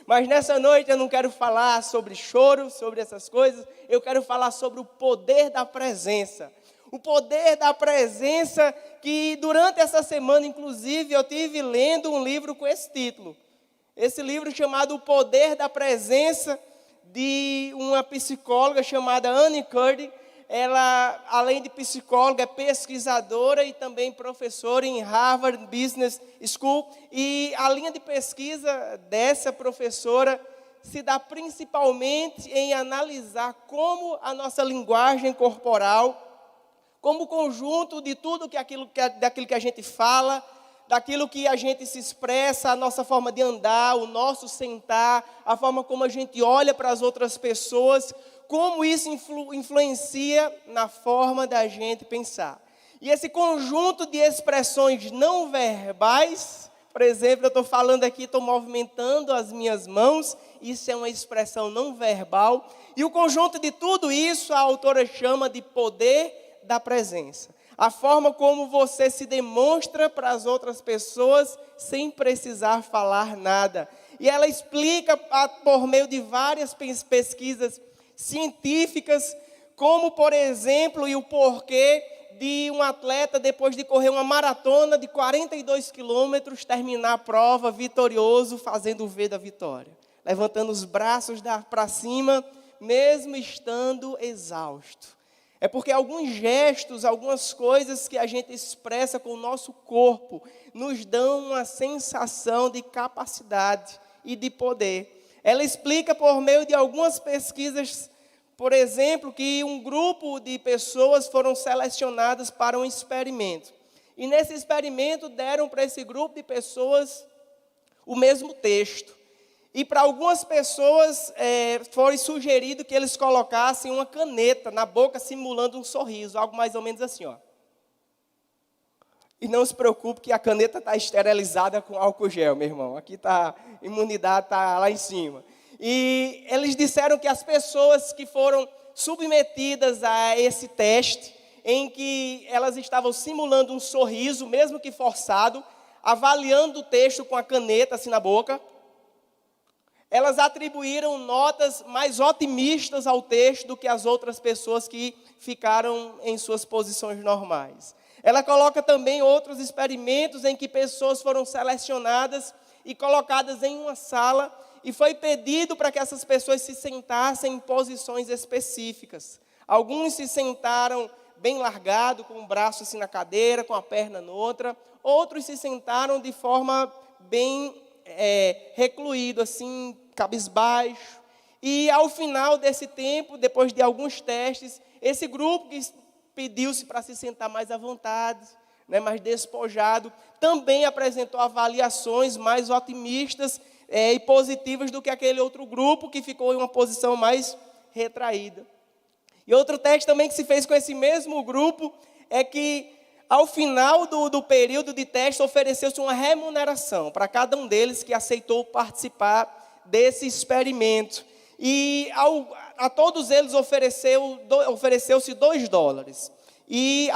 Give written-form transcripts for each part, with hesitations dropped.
Mas nessa noite eu não quero falar sobre choro, sobre essas coisas. Eu quero falar sobre o poder da presença. O poder da presença que durante essa semana, inclusive, eu tive lendo um livro com esse título. Esse livro chamado O Poder da Presença, de uma psicóloga chamada Annie Curdy. Ela, além de psicóloga, é pesquisadora e também professora em Harvard Business School. E a linha de pesquisa dessa professora se dá principalmente em analisar como a nossa linguagem corporal, como conjunto de tudo daquilo que a gente fala, daquilo que a gente se expressa, a nossa forma de andar, o nosso sentar, a forma como a gente olha para as outras pessoas, como isso influencia na forma da gente pensar. E esse conjunto de expressões não verbais, por exemplo, eu estou falando aqui, estou movimentando as minhas mãos, isso é uma expressão não verbal. E o conjunto de tudo isso, a autora chama de poder da presença. A forma como você se demonstra para as outras pessoas sem precisar falar nada. E ela explica, por meio de várias pesquisas científicas, como, por exemplo, e o porquê de um atleta, depois de correr uma maratona de 42 quilômetros, terminar a prova vitorioso, fazendo o V da vitória. Levantando os braços para cima, mesmo estando exausto. É porque alguns gestos, algumas coisas que a gente expressa com o nosso corpo, nos dão uma sensação de capacidade e de poder. Ela explica por meio de algumas pesquisas, por exemplo, que um grupo de pessoas foram selecionadas para um experimento. E nesse experimento deram para esse grupo de pessoas o mesmo texto. E para algumas pessoas foi sugerido que eles colocassem uma caneta na boca simulando um sorriso, algo mais ou menos assim, ó. E não se preocupe que a caneta está esterilizada com álcool gel, meu irmão. Aqui a imunidade está lá em cima. E eles disseram que as pessoas que foram submetidas a esse teste, em que elas estavam simulando um sorriso, mesmo que forçado, avaliando o texto com a caneta assim na boca, elas atribuíram notas mais otimistas ao texto do que as outras pessoas que ficaram em suas posições normais. Ela coloca também outros experimentos em que pessoas foram selecionadas e colocadas em uma sala e foi pedido para que essas pessoas se sentassem em posições específicas. Alguns se sentaram bem largado, com o braço assim na cadeira, com a perna noutra. Outros se sentaram de forma bem recluído, assim, cabisbaixo. E ao final desse tempo, depois de alguns testes, esse grupo que pediu-se para se sentar mais à vontade, né, mais despojado, também apresentou avaliações mais otimistas e positivas do que aquele outro grupo que ficou em uma posição mais retraída. E outro teste também que se fez com esse mesmo grupo é que ao final do período de teste ofereceu-se uma remuneração para cada um deles que aceitou participar desse experimento. E a todos eles ofereceu-se $2. E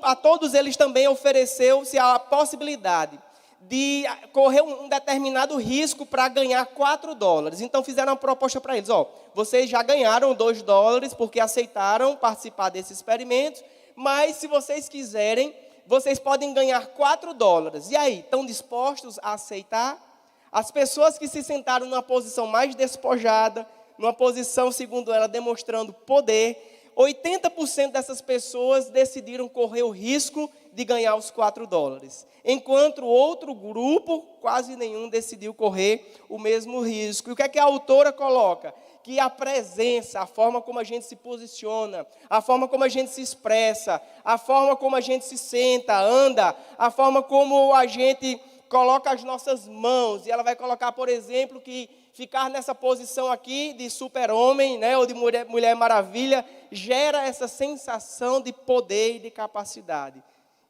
a todos eles também ofereceu-se a possibilidade de correr um determinado risco para ganhar $4. Então fizeram uma proposta para eles, vocês já ganharam $2 porque aceitaram participar desse experimento, mas se vocês quiserem, vocês podem ganhar $4. E aí, estão dispostos a aceitar? As pessoas que se sentaram numa posição mais despojada, numa posição, segundo ela, demonstrando poder, 80% dessas pessoas decidiram correr o risco de ganhar os $4. Enquanto o outro grupo, quase nenhum decidiu correr o mesmo risco. E o que é que a autora coloca? Que a presença, a forma como a gente se posiciona, a forma como a gente se expressa, a forma como a gente se senta, anda, a forma como a gente coloca as nossas mãos. E ela vai colocar, por exemplo, que ficar nessa posição aqui de super-homem, né, ou de mulher maravilha, gera essa sensação de poder e de capacidade.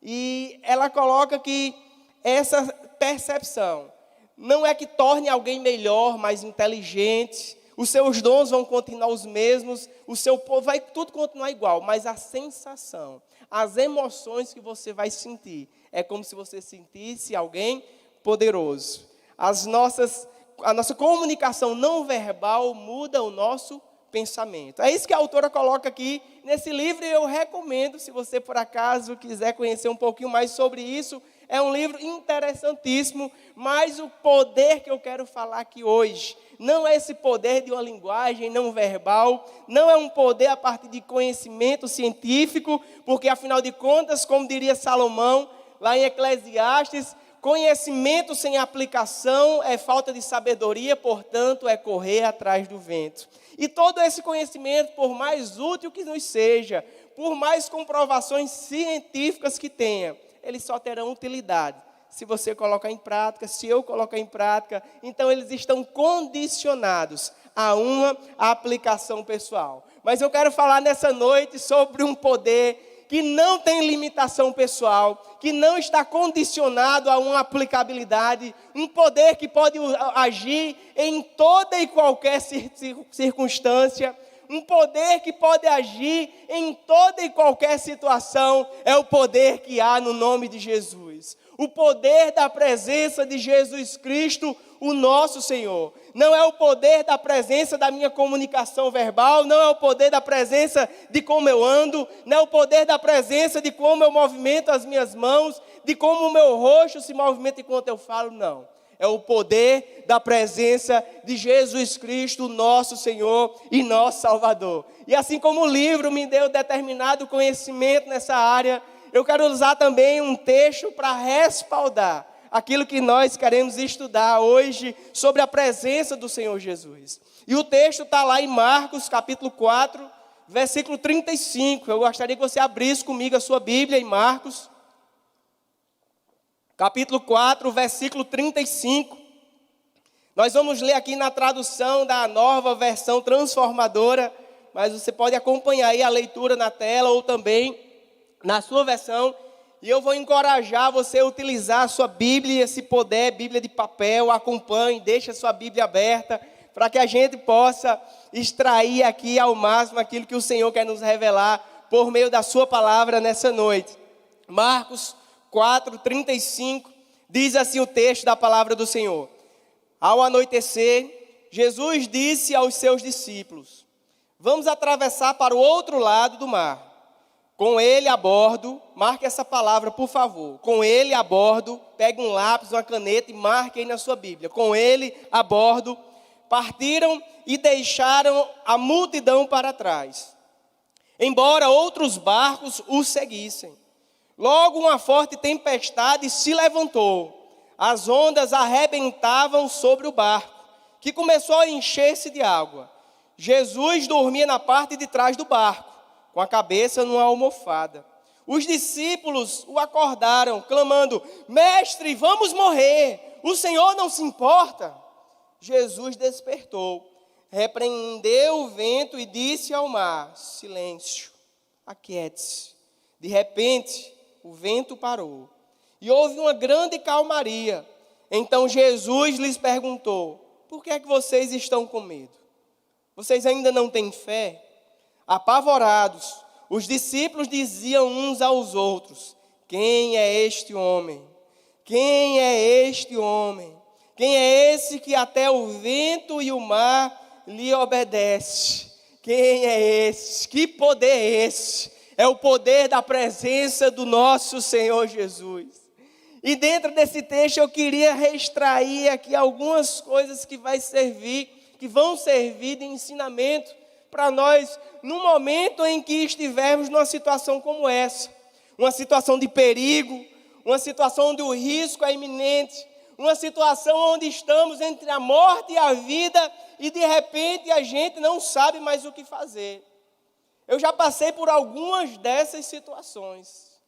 E ela coloca que essa percepção não é que torne alguém melhor, mais inteligente, os seus dons vão continuar os mesmos, o seu povo vai tudo continuar igual, mas a sensação, as emoções que você vai sentir, é como se você sentisse alguém poderoso. As nossas a nossa comunicação não verbal muda o nosso pensamento. É isso que a autora coloca aqui nesse livro, e eu recomendo, se você por acaso quiser conhecer um pouquinho mais sobre isso. É um livro interessantíssimo, mas o poder que eu quero falar aqui hoje não é esse poder de uma linguagem não verbal, não é um poder a partir de conhecimento científico, porque afinal de contas, como diria Salomão, lá em Eclesiastes, conhecimento sem aplicação é falta de sabedoria, portanto é correr atrás do vento. E todo esse conhecimento, por mais útil que nos seja, por mais comprovações científicas que tenha, eles só terão utilidade se você colocar em prática, se eu colocar em prática. Então eles estão condicionados a uma aplicação pessoal. Mas eu quero falar nessa noite sobre um poder que não tem limitação pessoal, que não está condicionado a uma aplicabilidade, um poder que pode agir em toda e qualquer circunstância, um poder que pode agir em toda e qualquer situação. É o poder que há no nome de Jesus. O poder da presença de Jesus Cristo, o nosso Senhor. Não é o poder da presença da minha comunicação verbal, não é o poder da presença de como eu ando, não é o poder da presença de como eu movimento as minhas mãos, de como o meu rosto se movimenta enquanto eu falo, não. É o poder da presença de Jesus Cristo, nosso Senhor e nosso Salvador. E assim como o livro me deu determinado conhecimento nessa área, eu quero usar também um texto para respaldar aquilo que nós queremos estudar hoje sobre a presença do Senhor Jesus. E o texto está lá em Marcos, capítulo 4, versículo 35. Eu gostaria que você abrisse comigo a sua Bíblia em Marcos, capítulo 4, versículo 35. Nós vamos ler aqui na tradução da Nova Versão Transformadora, mas você pode acompanhar aí a leitura na tela ou também na sua versão. E eu vou encorajar você a utilizar a sua Bíblia, se puder, Bíblia de papel, acompanhe, deixe a sua Bíblia aberta, para que a gente possa extrair aqui ao máximo aquilo que o Senhor quer nos revelar por meio da sua palavra nessa noite. Marcos 4, 35, diz assim o texto da palavra do Senhor. Ao anoitecer, Jesus disse aos seus discípulos: vamos atravessar para o outro lado do mar. Com ele a bordo, marque essa palavra, por favor. Com ele a bordo, pegue um lápis, uma caneta e marque aí na sua Bíblia. Com ele a bordo, partiram e deixaram a multidão para trás, embora outros barcos os seguissem. Logo uma forte tempestade se levantou. As ondas arrebentavam sobre o barco, que começou a encher-se de água. Jesus dormia na parte de trás do barco, com a cabeça numa almofada. Os discípulos o acordaram, clamando: mestre, vamos morrer, o Senhor não se importa? Jesus despertou, repreendeu o vento e disse ao mar: silêncio, aquiete-se. De repente, o vento parou e houve uma grande calmaria. Então Jesus lhes perguntou: por que é que vocês estão com medo? Vocês ainda não têm fé? Apavorados, os discípulos diziam uns aos outros: quem é este homem? Quem é este homem? Quem é esse que até o vento e o mar lhe obedece? Quem é esse? Que poder é esse? É o poder da presença do nosso Senhor Jesus. E dentro desse texto eu queria extrair aqui algumas coisas que vão servir de ensinamento para nós, no momento em que estivermos numa situação como essa, uma situação de perigo, uma situação onde o risco é iminente, uma situação onde estamos entre a morte e a vida e de repente a gente não sabe mais o que fazer. Eu já passei por algumas dessas situações,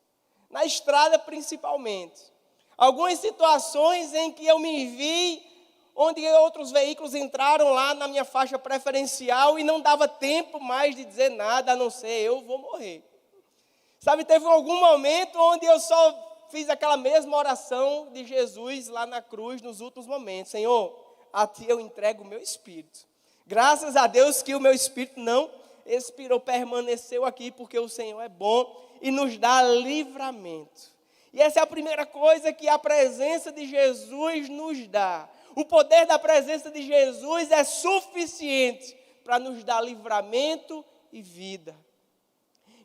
na estrada principalmente. Algumas situações em que eu me vi onde outros veículos entraram lá na minha faixa preferencial e não dava tempo mais de dizer nada, a não ser eu vou morrer. Sabe, teve algum momento onde eu só fiz aquela mesma oração de Jesus lá na cruz nos últimos momentos: Senhor, a Ti eu entrego o meu espírito. Graças a Deus que o meu espírito não expirou, permaneceu aqui, porque o Senhor é bom e nos dá livramento. E essa é a primeira coisa que a presença de Jesus nos dá: O poder da presença de Jesus é suficiente para nos dar livramento e vida.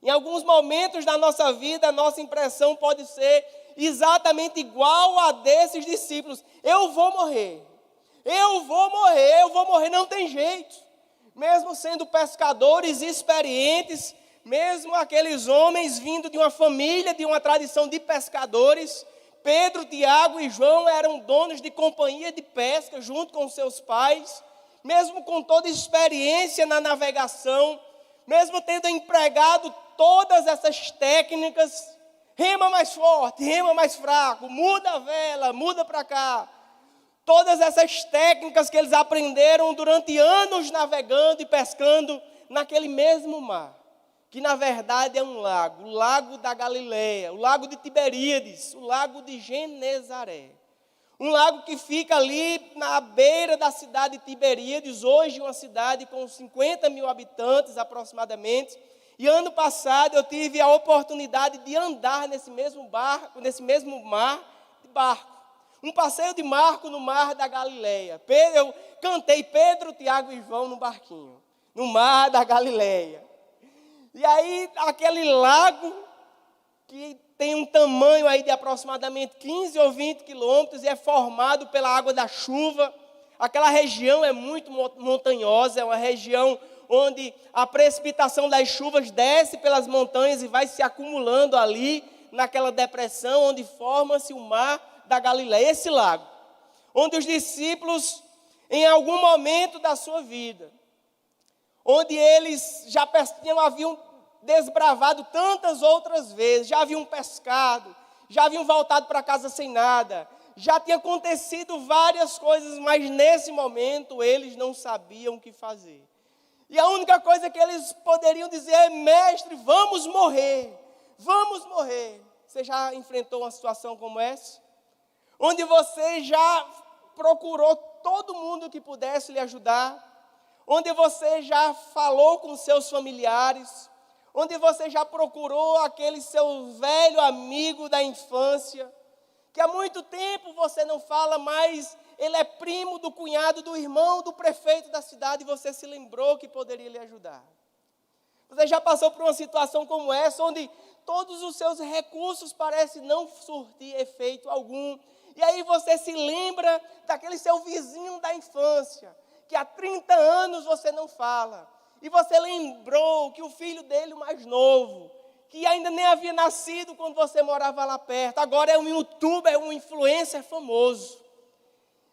Em alguns momentos da nossa vida, a nossa impressão pode ser exatamente igual a desses discípulos. Eu vou morrer, não tem jeito. Mesmo sendo pescadores experientes, mesmo aqueles homens vindo de uma família, de uma tradição de pescadores, Pedro, Tiago e João eram donos de companhia de pesca junto com seus pais, mesmo com toda experiência na navegação, mesmo tendo empregado todas essas técnicas, rema mais forte, rema mais fraco, muda a vela, muda para cá. Todas essas técnicas que eles aprenderam durante anos navegando e pescando naquele mesmo mar, que na verdade é um lago, o lago da Galileia, o lago de Tiberíades, o lago de Genezaré. Um lago que fica ali na beira da cidade de Tiberíades, hoje uma cidade com 50 mil habitantes aproximadamente. E ano passado eu tive a oportunidade de andar nesse mesmo mar de barco. Um passeio de barco no mar da Galileia. Eu cantei Pedro, Tiago e João no barquinho, no mar da Galileia. E aí aquele lago que tem um tamanho aí de aproximadamente 15 ou 20 quilômetros e é formado pela água da chuva. Aquela região é muito montanhosa, é uma região onde a precipitação das chuvas desce pelas montanhas e vai se acumulando ali naquela depressão onde forma-se o mar da Galileia, esse lago, onde os discípulos, em algum momento da sua vida, onde eles já haviam desbravado tantas outras vezes, já haviam pescado, já haviam voltado para casa sem nada, já tinha acontecido várias coisas, mas nesse momento eles não sabiam o que fazer. E a única coisa que eles poderiam dizer é: mestre, vamos morrer, vamos morrer. Você já enfrentou uma situação como essa? Onde você já procurou todo mundo que pudesse lhe ajudar, onde você já falou com seus familiares, onde você já procurou aquele seu velho amigo da infância, que há muito tempo você não fala, mas ele é primo do cunhado do irmão do prefeito da cidade e você se lembrou que poderia lhe ajudar. Você já passou por uma situação como essa, onde todos os seus recursos parecem não surtir efeito algum, e aí você se lembra daquele seu vizinho da infância, que há 30 anos você não fala, e você lembrou que o filho dele, o mais novo, que ainda nem havia nascido quando você morava lá perto, agora é um youtuber, é um influencer famoso.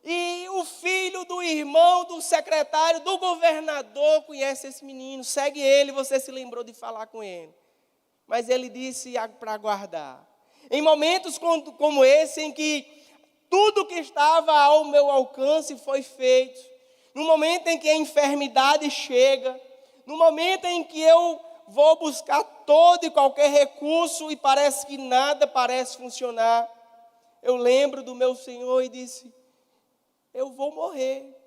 E o filho do irmão, do secretário, do governador conhece esse menino, segue ele, você se lembrou de falar com ele. Mas ele disse para aguardar. Em momentos como esse, em que tudo que estava ao meu alcance foi feito, no momento em que a enfermidade chega, no momento em que eu vou buscar todo e qualquer recurso e parece que nada parece funcionar, eu lembro do meu Senhor e disse: eu vou morrer.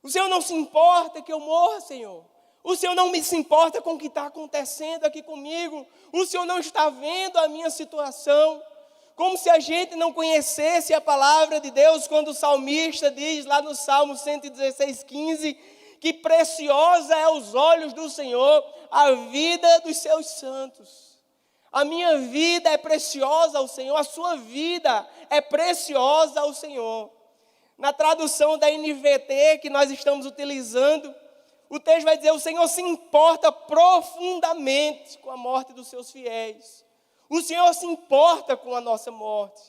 O Senhor não se importa que eu morra, Senhor. O Senhor não se importa com o que está acontecendo aqui comigo. O Senhor não está vendo a minha situação. Como se a gente não conhecesse a palavra de Deus, quando o salmista diz lá no Salmo 116:15, que preciosa é aos olhos do Senhor a vida dos seus santos. A minha vida é preciosa ao Senhor, a sua vida é preciosa ao Senhor. Na tradução da NVT que nós estamos utilizando, o texto vai dizer: o Senhor se importa profundamente com a morte dos seus fiéis. O Senhor se importa com a nossa morte.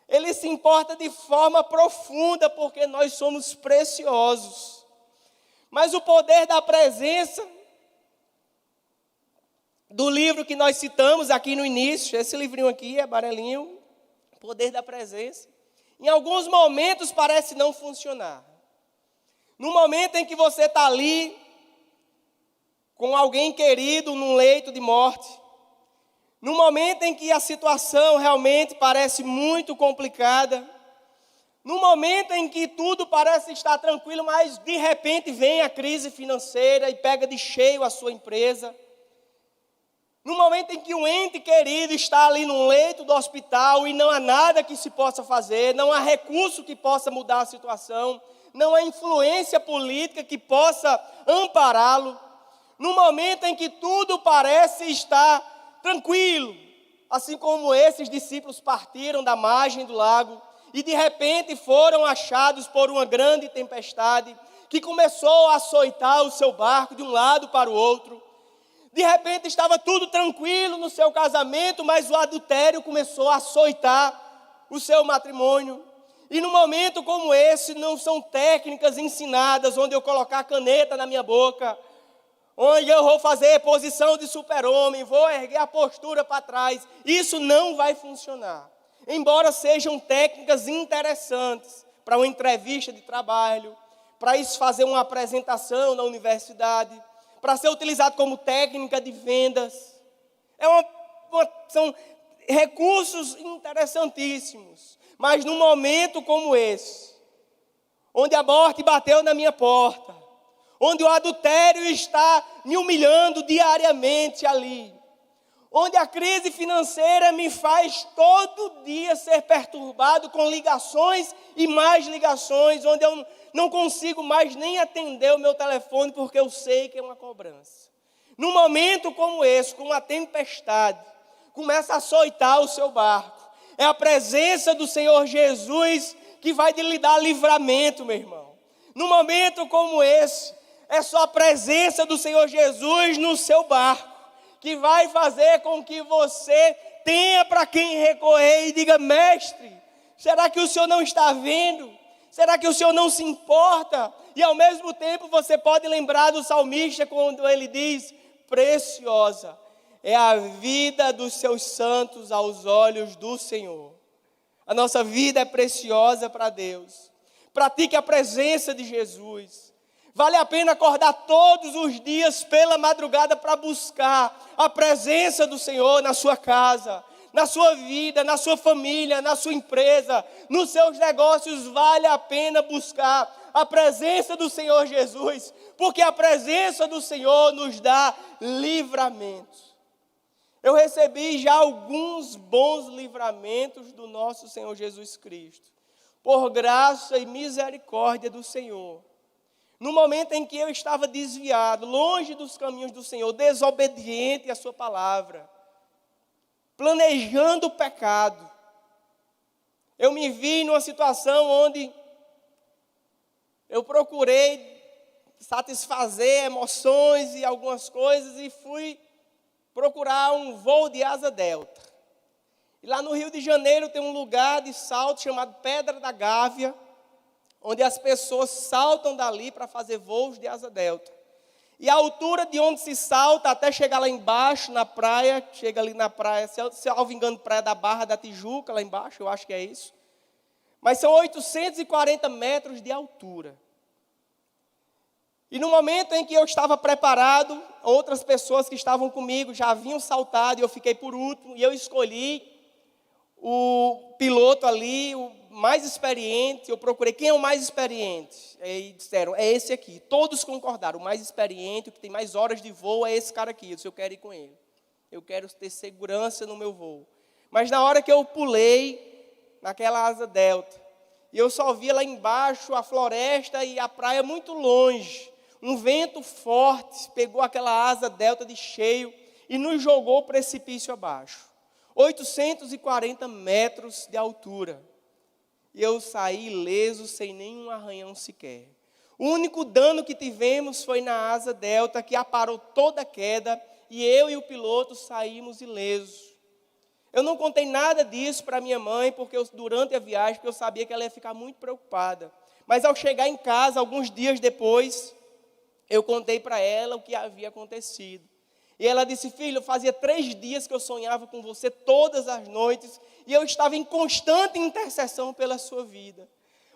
Ele se importa de forma profunda, porque nós somos preciosos. Mas o poder da presença, do livro que nós citamos aqui no início, esse livrinho aqui, amarelinho, poder da presença, em alguns momentos parece não funcionar. No momento em que você está ali, com alguém querido num leito de morte, no momento em que a situação realmente parece muito complicada, no momento em que tudo parece estar tranquilo, mas de repente vem a crise financeira e pega de cheio a sua empresa, No momento em que um ente querido está ali no leito do hospital e não há nada que se possa fazer, não há recurso que possa mudar a situação, não há influência política que possa ampará-lo, no momento em que tudo parece estar tranquilo, assim como esses discípulos partiram da margem do lago e de repente foram achados por uma grande tempestade que começou a açoitar o seu barco de um lado para o outro. De repente estava tudo tranquilo no seu casamento, mas o adultério começou a açoitar o seu matrimônio. E num momento como esse, não são técnicas ensinadas, onde eu colocar a caneta na minha boca, onde eu vou fazer posição de super-homem, vou erguer a postura para trás. Isso não vai funcionar. Embora sejam técnicas interessantes para uma entrevista de trabalho, para isso fazer uma apresentação na universidade, para ser utilizado como técnica de vendas. São recursos interessantíssimos. Mas num momento como esse, onde a morte bateu na minha porta, onde o adultério está me humilhando diariamente ali, onde a crise financeira me faz todo dia ser perturbado com ligações e mais ligações, onde eu não consigo mais nem atender o meu telefone porque eu sei que é uma cobrança. Num momento como esse, com uma tempestade, começa a açoitar o seu barco. É a presença do Senhor Jesus que vai lhe dar livramento, meu irmão. Num momento como esse, é só a presença do Senhor Jesus no seu barco que vai fazer com que você tenha para quem recorrer e diga: mestre, será que o Senhor não está vendo? Será que o Senhor não se importa? E ao mesmo tempo você pode lembrar do salmista quando ele diz: preciosa é a vida dos seus santos aos olhos do Senhor. A nossa vida é preciosa para Deus. Pratique a presença de Jesus. Vale a pena acordar todos os dias pela madrugada para buscar a presença do Senhor na sua casa, na sua vida, na sua família, na sua empresa, nos seus negócios. Vale a pena buscar a presença do Senhor Jesus, porque a presença do Senhor nos dá livramento. Eu recebi já alguns bons livramentos do nosso Senhor Jesus Cristo, por graça e misericórdia do Senhor. No momento em que eu estava desviado, longe dos caminhos do Senhor, desobediente à sua palavra, planejando o pecado, eu me vi numa situação onde eu procurei satisfazer emoções e algumas coisas e fui procurar um voo de asa delta. E lá no Rio de Janeiro tem um lugar de salto chamado Pedra da Gávea, onde as pessoas saltam dali para fazer voos de asa delta. E a altura de onde se salta até chegar lá embaixo na praia, chega ali na praia, se eu não me engano, praia da Barra da Tijuca, lá embaixo, eu acho que é isso. Mas são 840 metros de altura. E no momento em que eu estava preparado, outras pessoas que estavam comigo já haviam saltado e eu fiquei por último. E eu escolhi o piloto ali, o mais experiente. Eu procurei quem é o mais experiente. E disseram: é esse aqui. Todos concordaram: o mais experiente, o que tem mais horas de voo é esse cara aqui. Eu disse: eu quero ir com ele. Eu quero ter segurança no meu voo. Mas na hora que eu pulei naquela asa delta, e eu só via lá embaixo a floresta e a praia muito longe. Um vento forte pegou aquela asa delta de cheio e nos jogou precipício abaixo. 840 metros de altura. E eu saí ileso, sem nenhum arranhão sequer. O único dano que tivemos foi na asa delta, que aparou toda a queda, e eu e o piloto saímos ilesos. Eu não contei nada disso para minha mãe, durante a viagem, porque eu sabia que ela ia ficar muito preocupada. Mas ao chegar em casa, alguns dias depois, eu contei para ela o que havia acontecido. E ela disse: filho, fazia 3 dias que eu sonhava com você todas as noites, e eu estava em constante intercessão pela sua vida.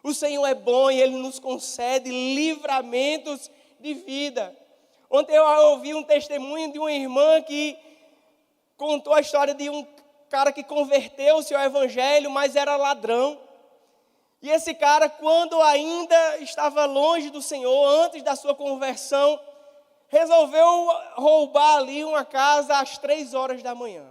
O Senhor é bom e Ele nos concede livramentos de vida. Ontem eu ouvi um testemunho de uma irmã que contou a história de um cara que converteu-se ao Evangelho, mas era ladrão. E esse cara, quando ainda estava longe do Senhor, antes da sua conversão, resolveu roubar ali uma casa às 3 horas da manhã.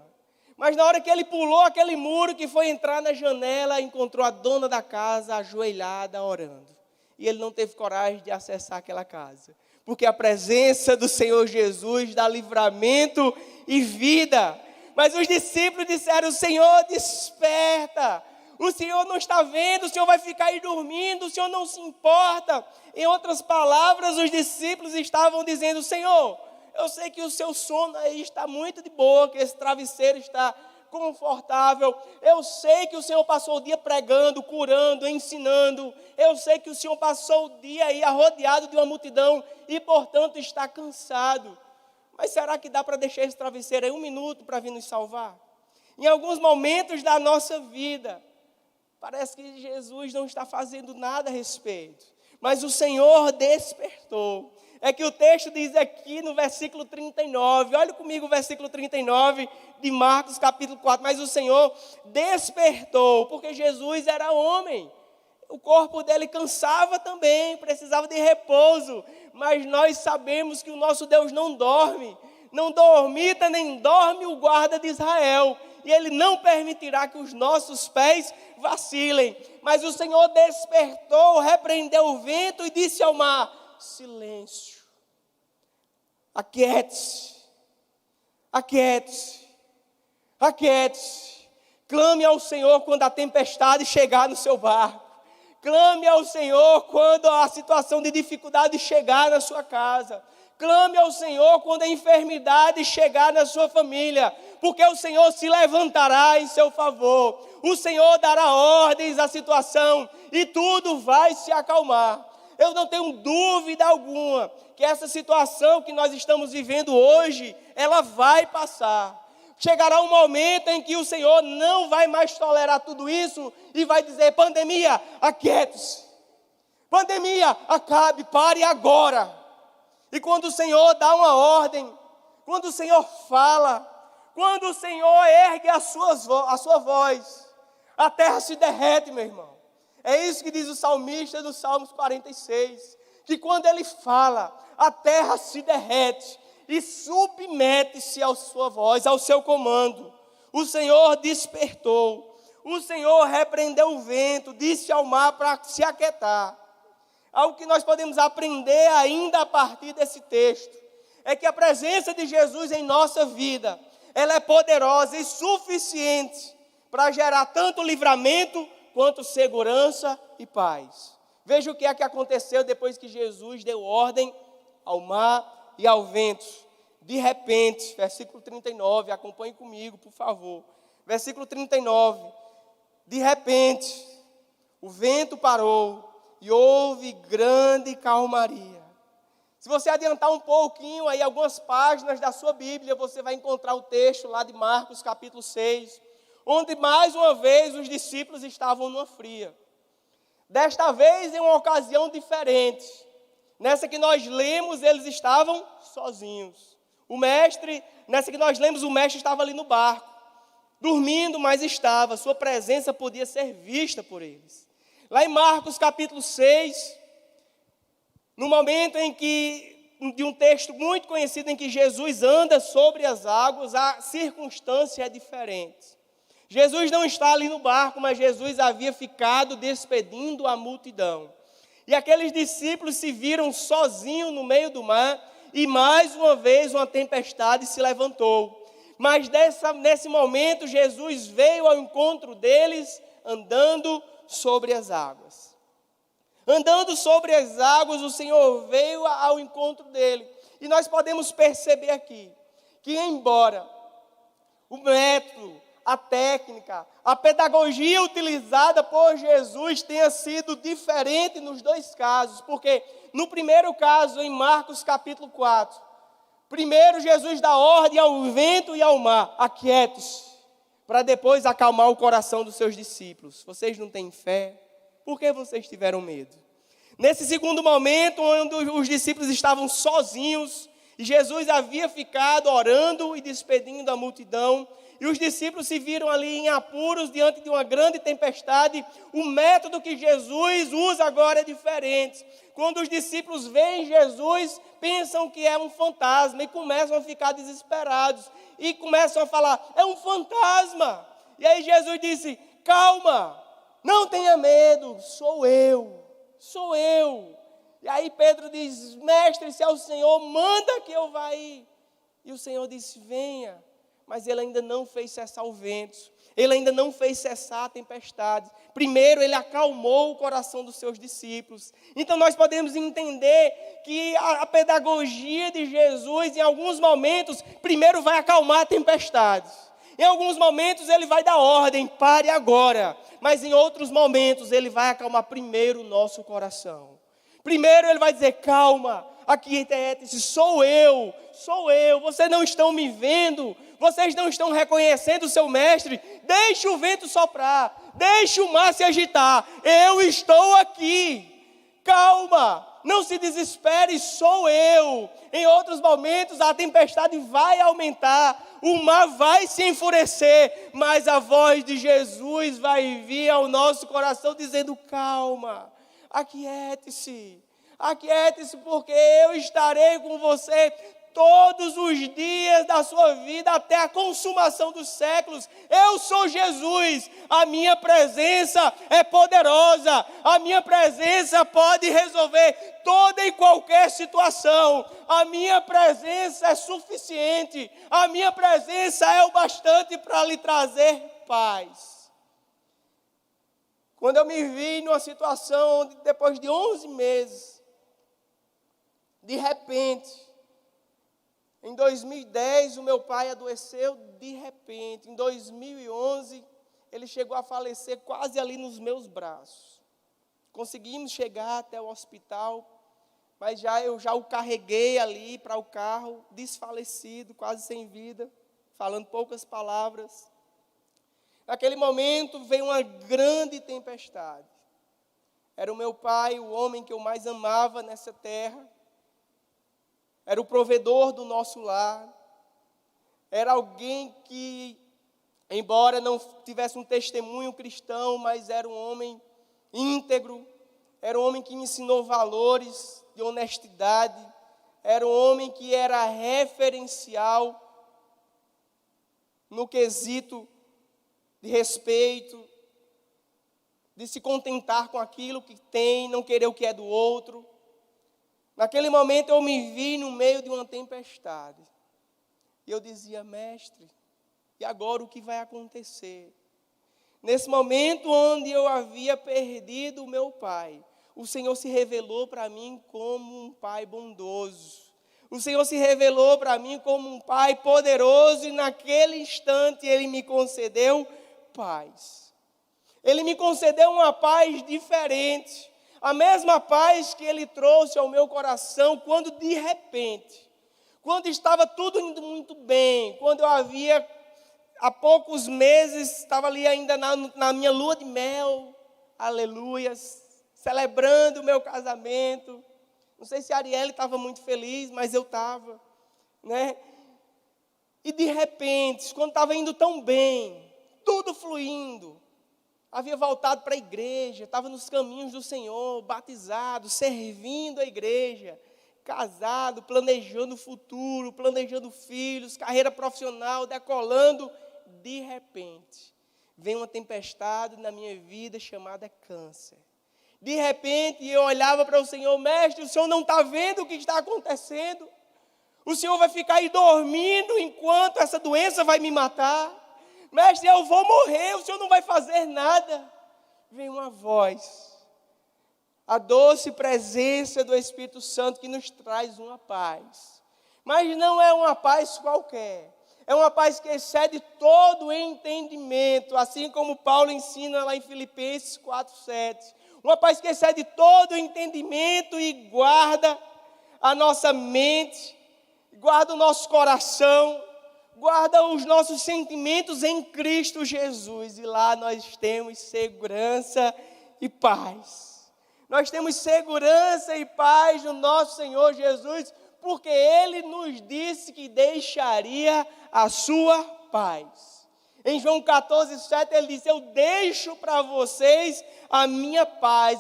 Mas na hora que ele pulou aquele muro, que foi entrar na janela, encontrou a dona da casa ajoelhada orando. E ele não teve coragem de acessar aquela casa. Porque a presença do Senhor Jesus dá livramento e vida. Mas os discípulos disseram: Senhor, desperta. O Senhor não está vendo, o Senhor vai ficar aí dormindo, o Senhor não se importa. Em outras palavras, os discípulos estavam dizendo: Senhor, eu sei que o seu sono aí está muito de boa, que esse travesseiro está confortável. Eu sei que o Senhor passou o dia pregando, curando, ensinando. Eu sei que o Senhor passou o dia aí rodeado de uma multidão e, portanto, está cansado. Mas será que dá para deixar esse travesseiro aí 1 minuto para vir nos salvar? Em alguns momentos da nossa vida, parece que Jesus não está fazendo nada a respeito. Mas o Senhor despertou. É que o texto diz aqui no versículo 39, olha comigo o versículo 39 de Marcos capítulo 4. Mas o Senhor despertou, porque Jesus era homem. O corpo dele cansava também, precisava de repouso. Mas nós sabemos que o nosso Deus não dorme. Não dormita nem dorme o guarda de Israel. E Ele não permitirá que os nossos pés vacilem. Mas o Senhor despertou, repreendeu o vento e disse ao mar: silêncio, aquiete-se, aquiete-se, aquiete-se. Clame ao Senhor quando a tempestade chegar no seu barco. Clame ao Senhor quando a situação de dificuldade chegar na sua casa. Clame ao Senhor quando a enfermidade chegar na sua família, porque o Senhor se levantará em seu favor. O Senhor dará ordens à situação e tudo vai se acalmar. Eu não tenho dúvida alguma que essa situação que nós estamos vivendo hoje, ela vai passar. Chegará um momento em que o Senhor não vai mais tolerar tudo isso e vai dizer: pandemia, aquiete-se. Pandemia, acabe, pare agora. E quando o Senhor dá uma ordem, quando o Senhor fala, quando o Senhor ergue a sua voz, a terra se derrete, meu irmão. É isso que diz o salmista do Salmos 46, que quando ele fala, a terra se derrete e submete-se à sua voz, ao seu comando. O Senhor despertou, o Senhor repreendeu o vento, disse ao mar para se aquietar. Algo que nós podemos aprender ainda a partir desse texto é que a presença de Jesus em nossa vida, ela é poderosa e suficiente para gerar tanto livramento quanto segurança e paz. Veja o que é que aconteceu depois que Jesus deu ordem ao mar e ao vento. De repente, versículo 39, acompanhe comigo, por favor. Versículo 39, de repente, o vento parou e houve grande calmaria. Se você adiantar um pouquinho, aí algumas páginas da sua Bíblia, você vai encontrar o texto lá de Marcos capítulo 6, onde mais uma vez os discípulos estavam numa fria. Desta vez em uma ocasião diferente. Nessa que nós lemos, eles estavam sozinhos. Nessa que nós lemos, o mestre estava ali no barco, dormindo, mas estava. Sua presença podia ser vista por eles. Lá em Marcos capítulo 6, no momento em que, de um texto muito conhecido em que Jesus anda sobre as águas, a circunstância é diferente. Jesus não está ali no barco, mas Jesus havia ficado despedindo a multidão. E aqueles discípulos se viram sozinhos no meio do mar, e mais uma vez uma tempestade se levantou. Mas nesse momento Jesus veio ao encontro deles, andando sobre as águas. Andando sobre as águas, o Senhor veio ao encontro dele. E nós podemos perceber aqui, que embora o método, a técnica, a pedagogia utilizada por Jesus tenha sido diferente nos dois casos, porque no primeiro caso, em Marcos capítulo 4, primeiro Jesus dá ordem ao vento e ao mar: aquiete-se, para depois acalmar o coração dos seus discípulos. Vocês não têm fé? Por que vocês tiveram medo? Nesse segundo momento, onde os discípulos estavam sozinhos, e Jesus havia ficado orando e despedindo a multidão, e os discípulos se viram ali em apuros diante de uma grande tempestade, o método que Jesus usa agora é diferente. Quando os discípulos veem Jesus, pensam que é um fantasma e começam a ficar desesperados e começam a falar: é um fantasma. E aí Jesus disse: calma, não tenha medo, sou eu. E aí Pedro diz: mestre, se é o Senhor, manda que eu vá ir. E o Senhor disse: venha. Mas ele ainda não fez cessar o vento, ele ainda não fez cessar a tempestade. Primeiro ele acalmou o coração dos seus discípulos. Então nós podemos entender que a pedagogia de Jesus, em alguns momentos, primeiro vai acalmar a tempestade. Em alguns momentos ele vai dar ordem: pare agora. Mas em outros momentos ele vai acalmar primeiro o nosso coração. Primeiro ele vai dizer: calma, aquiete-se, sou eu, vocês não estão me vendo, vocês não estão reconhecendo o seu mestre, deixe o vento soprar, deixe o mar se agitar, eu estou aqui, calma, não se desespere, sou eu. Em outros momentos a tempestade vai aumentar, o mar vai se enfurecer, mas a voz de Jesus vai vir ao nosso coração dizendo: calma, aquiete-se, porque eu estarei com você todos os dias da sua vida até a consumação dos séculos. Eu sou Jesus, a minha presença é poderosa, a minha presença pode resolver toda e qualquer situação, a minha presença é suficiente, a minha presença é o bastante para lhe trazer paz. Quando eu me vi numa situação onde depois de 11 meses, de repente, em 2010 o meu pai adoeceu de repente, em 2011 ele chegou a falecer quase ali nos meus braços. Conseguimos chegar até o hospital, mas eu já o carreguei ali para o carro, desfalecido, quase sem vida, falando poucas palavras. Naquele momento veio uma grande tempestade. Era o meu pai, o homem que eu mais amava nessa terra. Era o provedor do nosso lar. Era alguém que, embora não tivesse um testemunho cristão, mas era um homem íntegro. Era um homem que me ensinou valores de honestidade. Era um homem que era referencial no quesito de respeito, de se contentar com aquilo que tem, não querer o que é do outro. Naquele momento eu me vi no meio de uma tempestade. E eu dizia: mestre, e agora o que vai acontecer? Nesse momento onde eu havia perdido o meu pai, o Senhor se revelou para mim como um pai bondoso. O Senhor se revelou para mim como um pai poderoso, e naquele instante Ele me concedeu paz. Ele me concedeu uma paz diferente. A mesma paz que Ele trouxe ao meu coração quando de repente, quando estava tudo indo muito bem, quando eu havia, há poucos meses, estava ali ainda na minha lua de mel, aleluias, celebrando o meu casamento. Não sei se a Arielle estava muito feliz, mas eu estava, né? E de repente, quando estava indo tão bem, tudo fluindo, havia voltado para a igreja, estava nos caminhos do Senhor, batizado, servindo a igreja, casado, planejando o futuro, planejando filhos, carreira profissional, decolando. De repente, vem uma tempestade na minha vida chamada câncer. De repente, eu olhava para o Senhor: mestre, o Senhor não está vendo o que está acontecendo? O Senhor vai ficar aí dormindo enquanto essa doença vai me matar? Mestre, eu vou morrer, o Senhor não vai fazer nada. Vem uma voz, a doce presença do Espírito Santo que nos traz uma paz. Mas não é uma paz qualquer, é uma paz que excede todo o entendimento, assim como Paulo ensina lá em Filipenses 4:7. Uma paz que excede todo o entendimento e guarda a nossa mente, guarda o nosso coração, guarda os nossos sentimentos em Cristo Jesus. E lá nós temos segurança e paz. Nós temos segurança e paz no nosso Senhor Jesus, porque Ele nos disse que deixaria a sua paz. Em João 14:7 ele diz: eu deixo para vocês a minha paz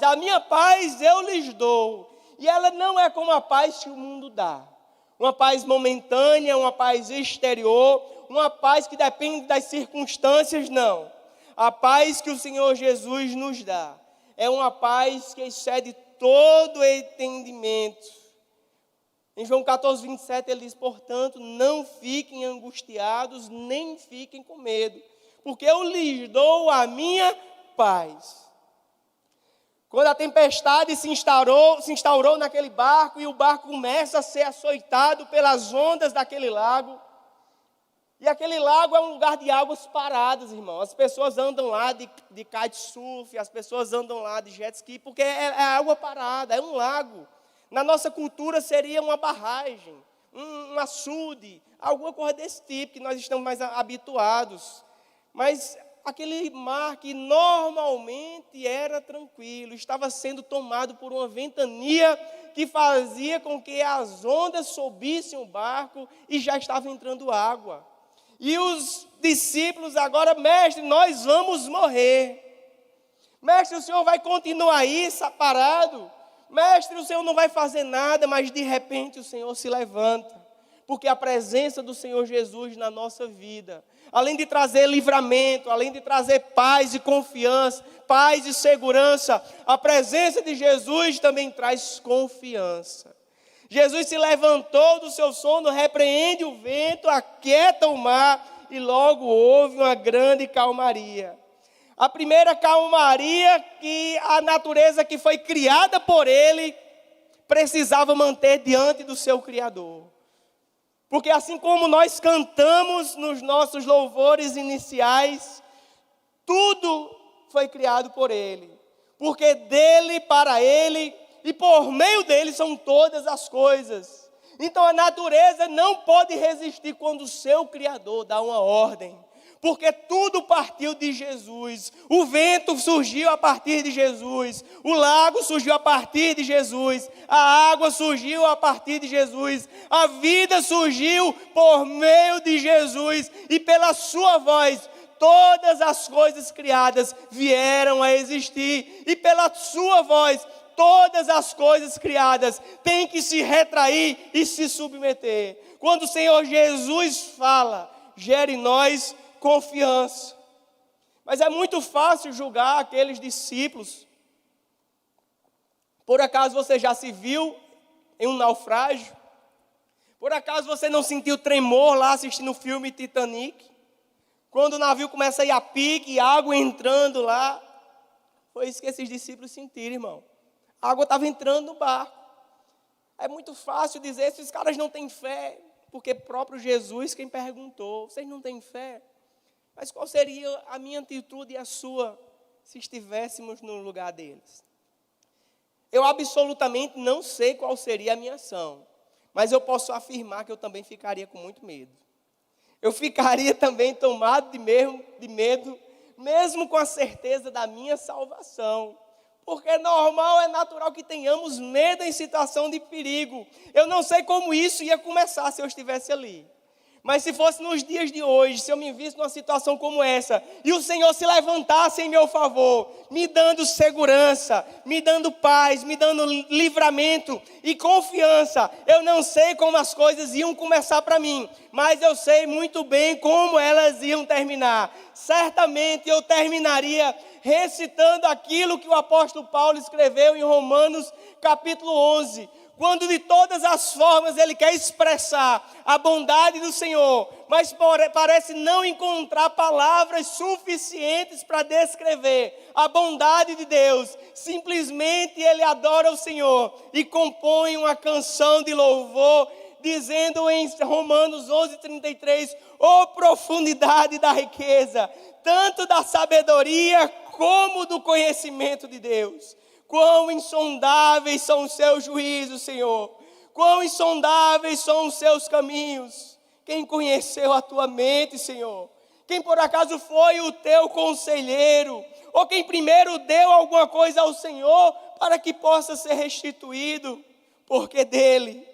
eu lhes dou. E ela não é como a paz que o mundo dá. Uma paz momentânea, uma paz exterior, uma paz que depende das circunstâncias, não. A paz que o Senhor Jesus nos dá é uma paz que excede todo entendimento. Em João 14:27 ele diz: portanto, não fiquem angustiados, nem fiquem com medo, porque eu lhes dou a minha paz. Quando a tempestade se instaurou naquele barco, e o barco começa a ser açoitado pelas ondas daquele lago, e aquele lago é um lugar de águas paradas, irmão. As pessoas andam lá de kitesurf, as pessoas andam lá de jet ski, porque é água parada, é um lago. Na nossa cultura seria uma barragem, um açude, alguma coisa desse tipo, que nós estamos mais habituados. Mas aquele mar que normalmente era tranquilo, estava sendo tomado por uma ventania que fazia com que as ondas subissem o barco e já estava entrando água. E os discípulos agora: mestre, nós vamos morrer. Mestre, o Senhor vai continuar aí parado? Mestre, o Senhor não vai fazer nada. Mas de repente o Senhor se levanta, porque a presença do Senhor Jesus na nossa vida, além de trazer livramento, além de trazer paz e confiança, paz e segurança, a presença de Jesus também traz confiança. Jesus se levantou do seu sono, repreende o vento, aquieta o mar, e logo houve uma grande calmaria. A primeira calmaria que a natureza que foi criada por ele precisava manter diante do seu Criador. Porque assim como nós cantamos nos nossos louvores iniciais, tudo foi criado por ele. Porque dele, para ele e por meio dele são todas as coisas. Então a natureza não pode resistir quando o seu Criador dá uma ordem. Porque tudo partiu de Jesus. O vento surgiu a partir de Jesus. O lago surgiu a partir de Jesus. A água surgiu a partir de Jesus. A vida surgiu por meio de Jesus. E pela sua voz, todas as coisas criadas vieram a existir. E pela sua voz, todas as coisas criadas têm que se retrair e se submeter. Quando o Senhor Jesus fala, gera em nós confiança. Mas é muito fácil julgar aqueles discípulos. Por acaso você já se viu em um naufrágio? Por acaso você não sentiu tremor lá assistindo o filme Titanic? Quando o navio começa a ir a pique, água entrando lá. Foi isso que esses discípulos sentiram, irmão. A água estava entrando no barco. É muito fácil dizer: esses caras não têm fé, porque próprio Jesus quem perguntou: vocês não têm fé? Mas qual seria a minha atitude e a sua, se estivéssemos no lugar deles? Eu absolutamente não sei qual seria a minha ação, mas eu posso afirmar que eu também ficaria com muito medo. Eu ficaria também tomado de medo, mesmo com a certeza da minha salvação. Porque é normal, é natural que tenhamos medo em situação de perigo. Eu não sei como isso ia começar se eu estivesse ali. Mas se fosse nos dias de hoje, se eu me visse numa situação como essa, e o Senhor se levantasse em meu favor, me dando segurança, me dando paz, me dando livramento e confiança, eu não sei como as coisas iam começar para mim, mas eu sei muito bem como elas iam terminar. Certamente eu terminaria recitando aquilo que o apóstolo Paulo escreveu em Romanos capítulo 11, quando de todas as formas ele quer expressar a bondade do Senhor, mas parece não encontrar palavras suficientes para descrever a bondade de Deus. Simplesmente ele adora o Senhor e compõe uma canção de louvor, dizendo em Romanos 11:33, ó profundidade da riqueza, tanto da sabedoria como do conhecimento de Deus. Quão insondáveis são os seus juízos, Senhor. Quão insondáveis são os seus caminhos. Quem conheceu a tua mente, Senhor? Quem por acaso foi o teu conselheiro? Ou quem primeiro deu alguma coisa ao Senhor para que possa ser restituído? Porque dele,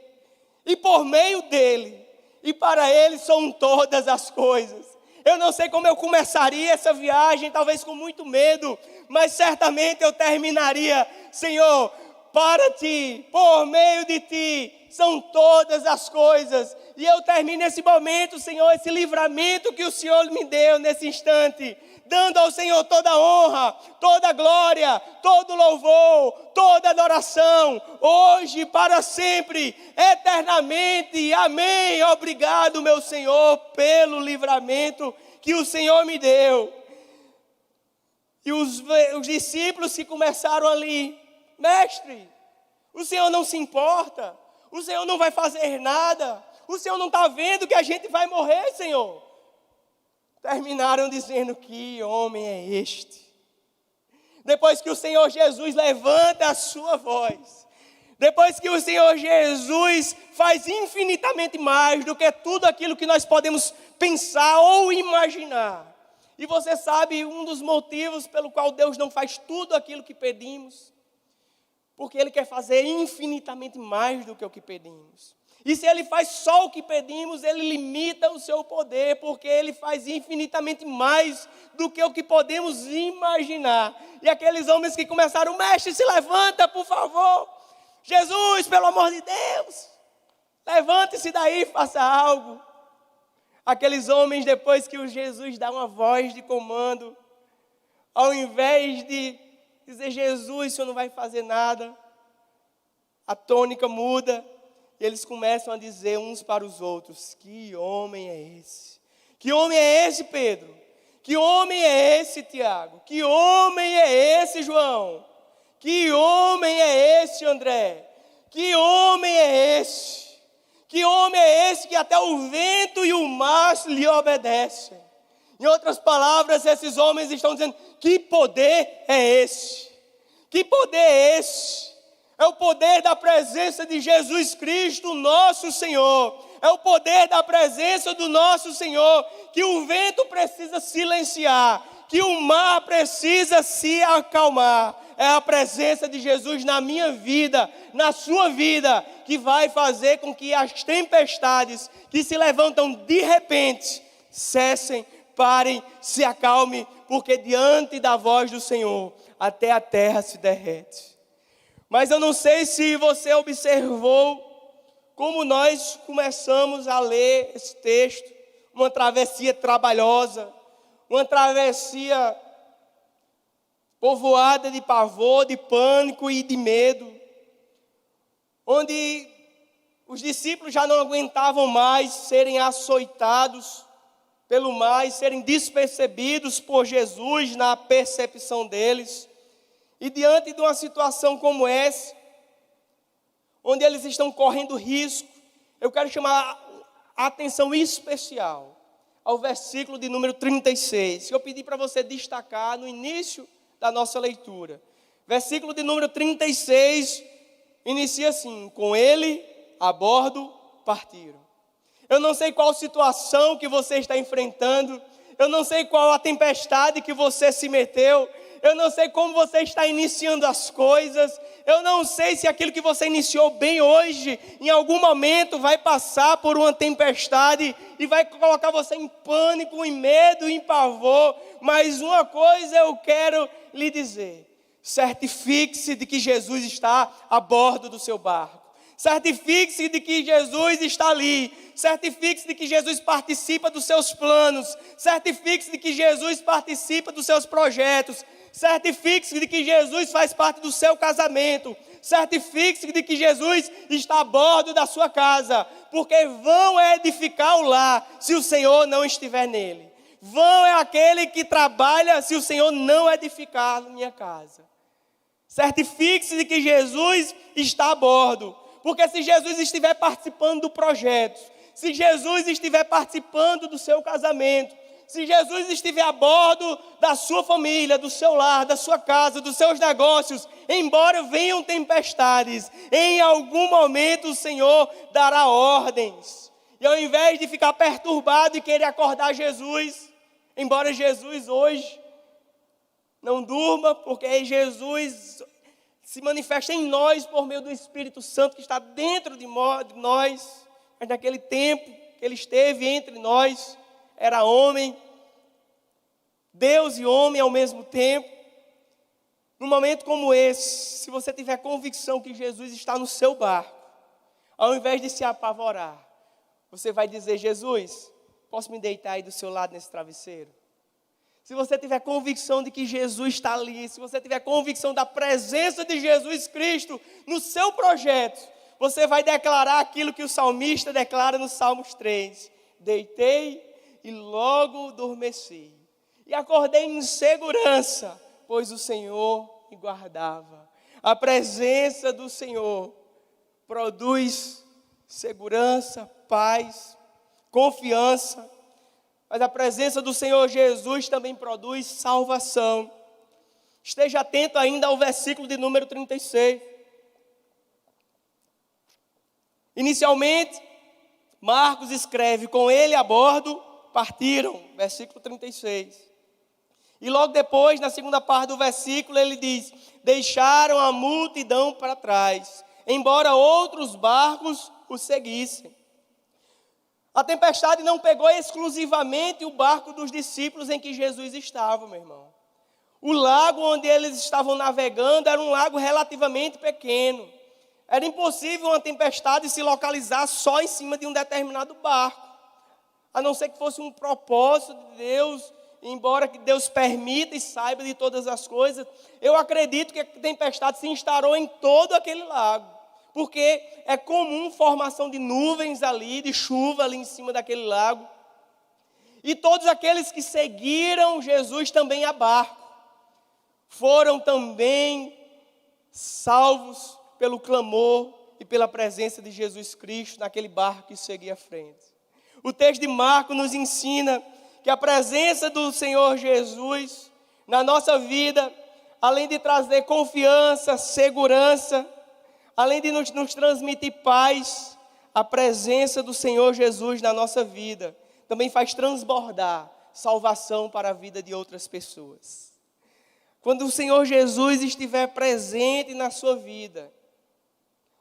e por meio dele, e para ele são todas as coisas. Eu não sei como eu começaria essa viagem, talvez com muito medo, mas certamente eu terminaria, Senhor, para Ti, por meio de Ti, são todas as coisas. E eu termino esse momento, Senhor, esse livramento que o Senhor me deu nesse instante, dando ao Senhor toda a honra, toda a glória, todo louvor, toda adoração, hoje, para sempre, eternamente. Amém. Obrigado, meu Senhor, pelo livramento que o Senhor me deu. E os discípulos que começaram ali, mestre, o Senhor não se importa, o Senhor não vai fazer nada, o Senhor não está vendo que a gente vai morrer, Senhor. Terminaram dizendo: que homem é este? Depois que o Senhor Jesus levanta a sua voz, depois que o Senhor Jesus faz infinitamente mais do que tudo aquilo que nós podemos pensar ou imaginar. E você sabe um dos motivos pelo qual Deus não faz tudo aquilo que pedimos? Porque Ele quer fazer infinitamente mais do que o que pedimos. E se Ele faz só o que pedimos, Ele limita o seu poder, porque Ele faz infinitamente mais do que o que podemos imaginar. E aqueles homens que começaram: mestre, se levanta, por favor. Jesus, pelo amor de Deus, levante-se daí, faça algo. Aqueles homens, depois que o Jesus dá uma voz de comando, ao invés de dizer: Jesus, o Senhor não vai fazer nada, a tônica muda. E eles começam a dizer uns para os outros: que homem é esse? Que homem é esse, Pedro? Que homem é esse, Tiago? Que homem é esse, João? Que homem é esse, André? Que homem é esse? Que homem é esse que até o vento e o mar lhe obedecem? Em outras palavras, esses homens estão dizendo: que poder é esse? Que poder é esse? É o poder da presença de Jesus Cristo, nosso Senhor. É o poder da presença do nosso Senhor, que o vento precisa silenciar, que o mar precisa se acalmar. É a presença de Jesus na minha vida, na sua vida, que vai fazer com que as tempestades que se levantam de repente cessem, parem, se acalmem, porque diante da voz do Senhor, até a terra se derrete. Mas eu não sei se você observou como nós começamos a ler esse texto, uma travessia trabalhosa, uma travessia povoada de pavor, de pânico e de medo, onde os discípulos já não aguentavam mais serem açoitados pelo mar e serem despercebidos por Jesus na percepção deles. E diante de uma situação como essa, onde eles estão correndo risco, eu quero chamar a atenção especial ao versículo de número 36, que eu pedi para você destacar no início da nossa leitura. Versículo de número 36, inicia assim: com ele a bordo partiram. Eu não sei qual situação que você está enfrentando, eu não sei qual a tempestade que você se meteu, eu não sei como você está iniciando as coisas, eu não sei se aquilo que você iniciou bem hoje, em algum momento vai passar por uma tempestade e vai colocar você em pânico, em medo, em pavor. Mas uma coisa eu quero lhe dizer: certifique-se de que Jesus está a bordo do seu barco. Certifique-se de que Jesus está ali. Certifique-se de que Jesus participa dos seus planos. Certifique-se de que Jesus participa dos seus projetos. Certifique-se de que Jesus faz parte do seu casamento. Certifique-se de que Jesus está a bordo da sua casa. Porque vão edificar o lar se o Senhor não estiver nele. Vão é aquele que trabalha se o Senhor não edificar a minha casa. Certifique-se de que Jesus está a bordo. Porque se Jesus estiver participando do projeto, se Jesus estiver participando do seu casamento, se Jesus estiver a bordo da sua família, do seu lar, da sua casa, dos seus negócios, embora venham tempestades, em algum momento o Senhor dará ordens. E ao invés de ficar perturbado e querer acordar Jesus, embora Jesus hoje não durma, porque Jesus se manifesta em nós por meio do Espírito Santo que está dentro de nós, mas naquele tempo que ele esteve entre nós, era homem Deus e homem ao mesmo tempo. Num momento como esse, se você tiver convicção que Jesus está no seu barco, ao invés de se apavorar, você vai dizer: Jesus, posso me deitar aí do seu lado nesse travesseiro? Se você tiver convicção de que Jesus está ali, se você tiver convicção da presença de Jesus Cristo no seu projeto, você vai declarar aquilo que o salmista declara no Salmos 3. Deitei e logo adormeci, e acordei em segurança, pois o Senhor me guardava. A presença do Senhor produz segurança, paz, confiança. Mas a presença do Senhor Jesus também produz salvação. Esteja atento ainda ao versículo de número 36. Inicialmente, Marcos escreve: com ele a bordo partiram, versículo 36. E logo depois, na segunda parte do versículo, ele diz: deixaram a multidão para trás, embora outros barcos o seguissem. A tempestade não pegou exclusivamente o barco dos discípulos em que Jesus estava, meu irmão. O lago onde eles estavam navegando era um lago relativamente pequeno. Era impossível uma tempestade se localizar só em cima de um determinado barco. A não ser que fosse um propósito de Deus, embora que Deus permita e saiba de todas as coisas. Eu acredito que a tempestade se instaurou em todo aquele lago. Porque é comum formação de nuvens ali, de chuva ali em cima daquele lago. E todos aqueles que seguiram Jesus também a barco, foram também salvos pelo clamor e pela presença de Jesus Cristo naquele barco que seguia à frente. O texto de Marcos nos ensina que a presença do Senhor Jesus na nossa vida, além de trazer confiança, segurança, além de nos transmitir paz, a presença do Senhor Jesus na nossa vida também faz transbordar salvação para a vida de outras pessoas. Quando o Senhor Jesus estiver presente na sua vida,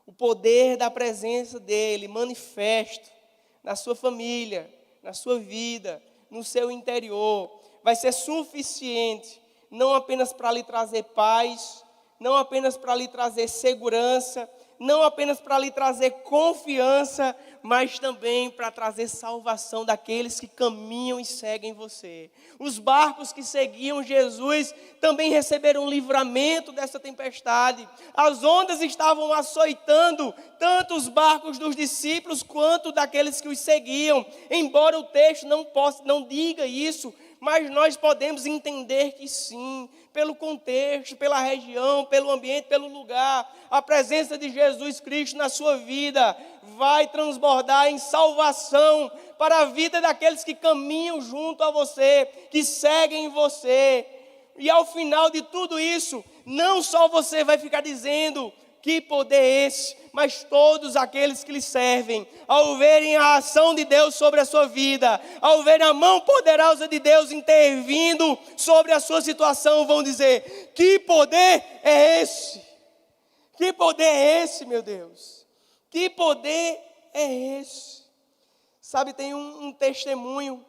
o poder da presença dEle manifesto na sua família, na sua vida, no seu interior, vai ser suficiente, não apenas para lhe trazer paz, não apenas para lhe trazer segurança, não apenas para lhe trazer confiança, mas também para trazer salvação daqueles que caminham e seguem você. Os barcos que seguiam Jesus também receberam livramento dessa tempestade. As ondas estavam açoitando tanto os barcos dos discípulos quanto daqueles que os seguiam. Embora o texto não diga isso, mas nós podemos entender que sim, pelo contexto, pela região, pelo ambiente, pelo lugar, a presença de Jesus Cristo na sua vida vai transbordar em salvação para a vida daqueles que caminham junto a você, que seguem você. E ao final de tudo isso, não só você vai ficar dizendo: que poder é esse? Mas todos aqueles que lhe servem, ao verem a ação de Deus sobre a sua vida, ao verem a mão poderosa de Deus intervindo sobre a sua situação, vão dizer: que poder é esse? Que poder é esse, meu Deus? Que poder é esse? Sabe, tem um testemunho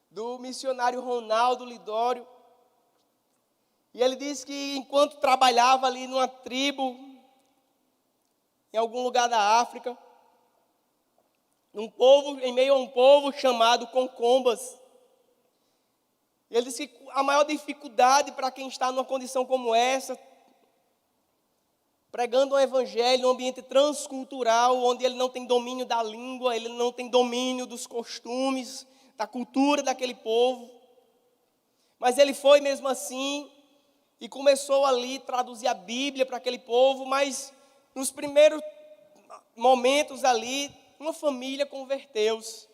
do missionário Ronaldo Lidório. E ele diz que enquanto trabalhava ali numa tribo, em algum lugar da África, em meio a um povo chamado Concombas. Ele disse que a maior dificuldade para quem está numa condição como essa, pregando um evangelho, um ambiente transcultural, onde ele não tem domínio da língua, ele não tem domínio dos costumes, da cultura daquele povo. Mas ele foi mesmo assim e começou ali a traduzir a Bíblia para aquele povo, mas nos primeiros momentos ali, uma família converteu-se.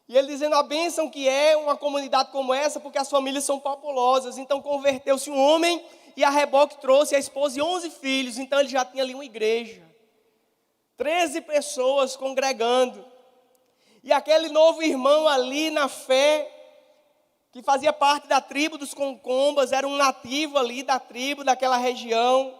E ele dizendo a bênção que é uma comunidade como essa, porque as famílias são populosas. Então converteu-se um homem e a reboque trouxe a esposa e 11 filhos. Então ele já tinha ali uma igreja. 13 pessoas congregando. E aquele novo irmão ali na fé, que fazia parte da tribo dos Concombas, era um nativo ali da tribo, daquela região,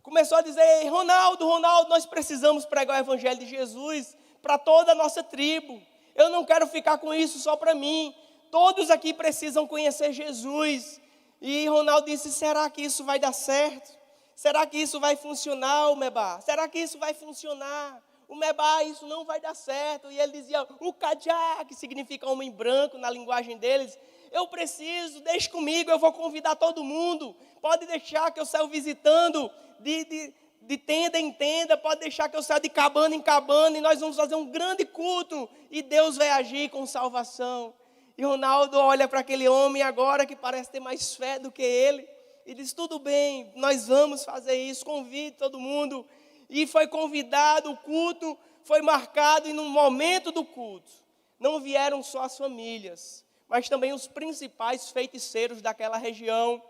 começou a dizer: Ronaldo, nós precisamos pregar o evangelho de Jesus para toda a nossa tribo. Eu não quero ficar com isso só para mim. Todos aqui precisam conhecer Jesus. E Ronaldo disse, será que isso vai dar certo? Será que isso vai funcionar, o Mebá? Será que isso vai funcionar? O Mebá, isso não vai dar certo. E ele dizia, o Cadiá, que significa homem branco na linguagem deles, eu preciso, deixe comigo, eu vou convidar todo mundo. Pode deixar que eu saio visitando de tenda em tenda, pode deixar que eu saia de cabana em cabana, e nós vamos fazer um grande culto, e Deus vai agir com salvação. E Ronaldo olha para aquele homem agora, que parece ter mais fé do que ele, e diz, tudo bem, nós vamos fazer isso, convide todo mundo. E foi convidado, o culto foi marcado, e no momento do culto, não vieram só as famílias, mas também os principais feiticeiros daquela região.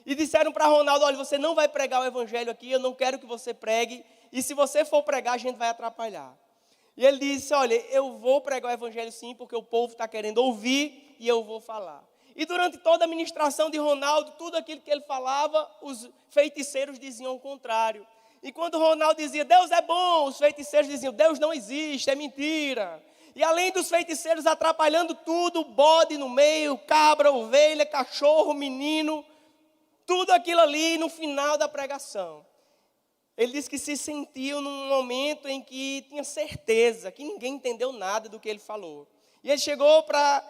E disseram para Ronaldo, olha, você não vai pregar o evangelho aqui, eu não quero que você pregue, e se você for pregar, a gente vai atrapalhar. E ele disse, olha, eu vou pregar o evangelho sim, porque o povo está querendo ouvir, e eu vou falar. E durante toda a ministração de Ronaldo, tudo aquilo que ele falava, os feiticeiros diziam o contrário. E quando Ronaldo dizia, Deus é bom, os feiticeiros diziam, Deus não existe, é mentira. E além dos feiticeiros atrapalhando tudo, bode no meio, cabra, ovelha, cachorro, menino, tudo aquilo ali no final da pregação. Ele disse que se sentiu num momento em que tinha certeza que ninguém entendeu nada do que ele falou. E ele chegou para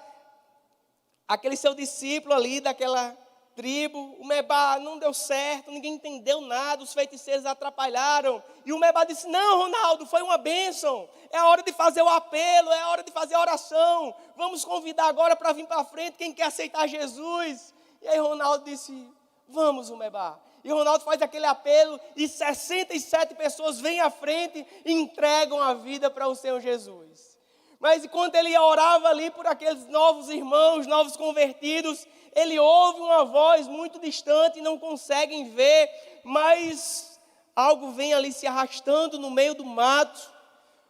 aquele seu discípulo ali daquela tribo, o Mebá, não deu certo, ninguém entendeu nada, os feiticeiros atrapalharam. E o Mebá disse, não, Ronaldo, foi uma bênção, é a hora de fazer o apelo, é a hora de fazer a oração, vamos convidar agora para vir para frente quem quer aceitar Jesus. E aí Ronaldo disse, vamos, o Mebá. E Ronaldo faz aquele apelo e 67 pessoas vêm à frente e entregam a vida para o Senhor Jesus. Mas enquanto ele orava ali por aqueles novos irmãos, novos convertidos, ele ouve uma voz muito distante e não conseguem ver, mas algo vem ali se arrastando no meio do mato,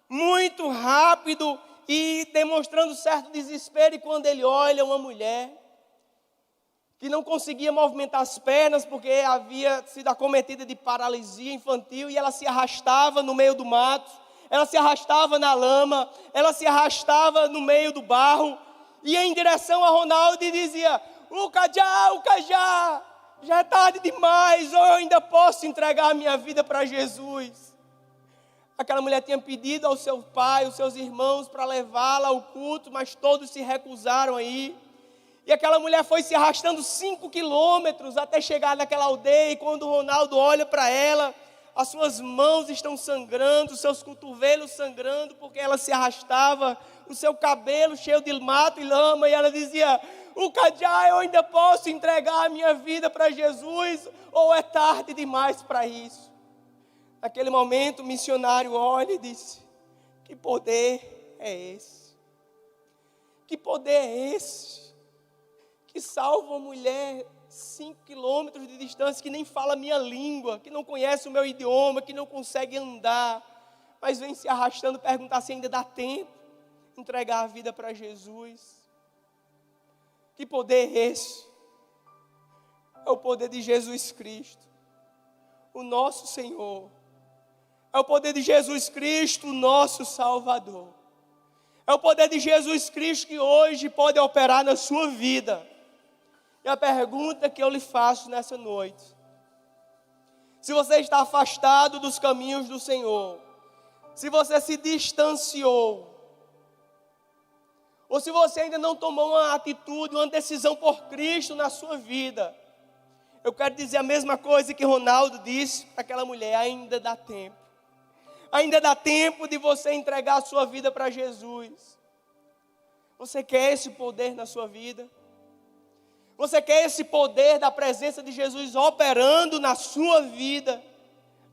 muito rápido e demonstrando certo desespero. E quando ele olha, uma mulher que não conseguia movimentar as pernas porque havia sido acometida de paralisia infantil, e ela se arrastava no meio do mato, ela se arrastava na lama, ela se arrastava no meio do barro, ia em direção a Ronaldo e dizia, o Cajá, já é tarde demais, ou eu ainda posso entregar a minha vida para Jesus. Aquela mulher tinha pedido ao seu pai, aos seus irmãos, para levá-la ao culto, mas todos se recusaram a ir. E aquela mulher foi se arrastando 5 quilômetros até chegar naquela aldeia, e quando o Ronaldo olha para ela, as suas mãos estão sangrando, os seus cotovelos sangrando, porque ela se arrastava, o seu cabelo cheio de mato e lama, e ela dizia, o Cadiá, eu ainda posso entregar a minha vida para Jesus, ou é tarde demais para isso? Naquele momento o missionário olha e disse, que poder é esse? Que poder é esse? Que salva uma mulher 5 quilômetros de distância, que nem fala a minha língua, que não conhece o meu idioma, que não consegue andar, mas vem se arrastando, perguntar se ainda dá tempo, entregar a vida para Jesus. Que poder é esse? É o poder de Jesus Cristo, o nosso Senhor. É o poder de Jesus Cristo, o nosso Salvador. É o poder de Jesus Cristo que hoje pode operar na sua vida. E a pergunta que eu lhe faço nessa noite, se você está afastado dos caminhos do Senhor, se você se distanciou, ou se você ainda não tomou uma atitude, uma decisão por Cristo na sua vida, eu quero dizer a mesma coisa que Ronaldo disse para aquela mulher, ainda dá tempo. Ainda dá tempo de você entregar a sua vida para Jesus. Você quer esse poder na sua vida? Você quer esse poder da presença de Jesus operando na sua vida?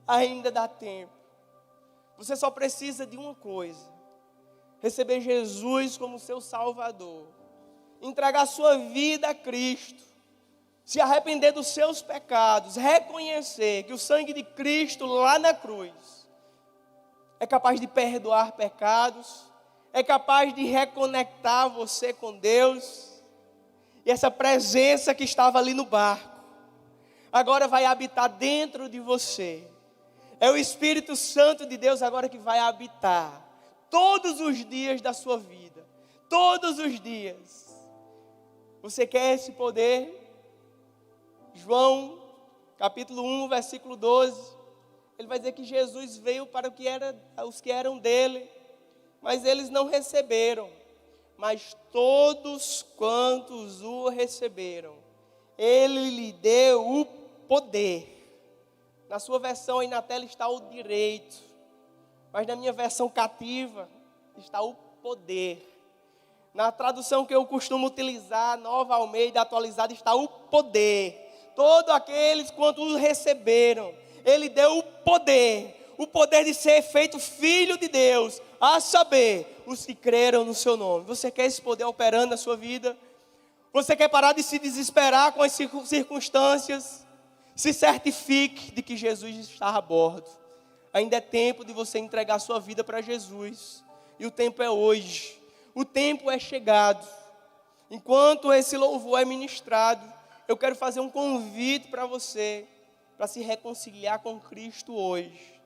Ainda dá tempo. Você só precisa de uma coisa: receber Jesus como seu Salvador, entregar sua vida a Cristo, se arrepender dos seus pecados, reconhecer que o sangue de Cristo lá na cruz é capaz de perdoar pecados, é capaz de reconectar você com Deus. E essa presença que estava ali no barco, agora vai habitar dentro de você. É o Espírito Santo de Deus agora que vai habitar todos os dias da sua vida. Todos os dias. Você quer esse poder? João, capítulo 1, versículo 12. Ele vai dizer que Jesus veio para os que eram dele, mas eles não receberam. Mas todos quantos o receberam, ele lhe deu o poder. Na sua versão aí na tela está o direito, mas na minha versão cativa está o poder. Na tradução que eu costumo utilizar, Nova Almeida atualizada, está o poder. Todos aqueles quanto o receberam, ele deu o poder de ser feito filho de Deus, a saber, os que creram no seu nome. Você quer esse poder operando na sua vida? Você quer parar de se desesperar com as circunstâncias? Se certifique de que Jesus está a bordo. Ainda é tempo de você entregar a sua vida para Jesus. E o tempo é hoje. O tempo é chegado. Enquanto esse louvor é ministrado, eu quero fazer um convite para você, para se reconciliar com Cristo hoje.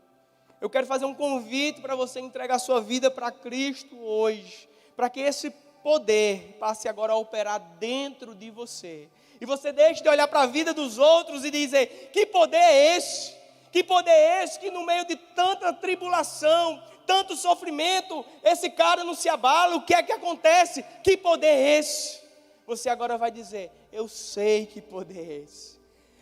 Eu quero fazer um convite para você entregar a sua vida para Cristo hoje, para que esse poder passe agora a operar dentro de você. E você deixe de olhar para a vida dos outros e dizer: que poder é esse? Que poder é esse que no meio de tanta tribulação, tanto sofrimento, esse cara não se abala? O que é que acontece? Que poder é esse? Você agora vai dizer: eu sei que poder é esse.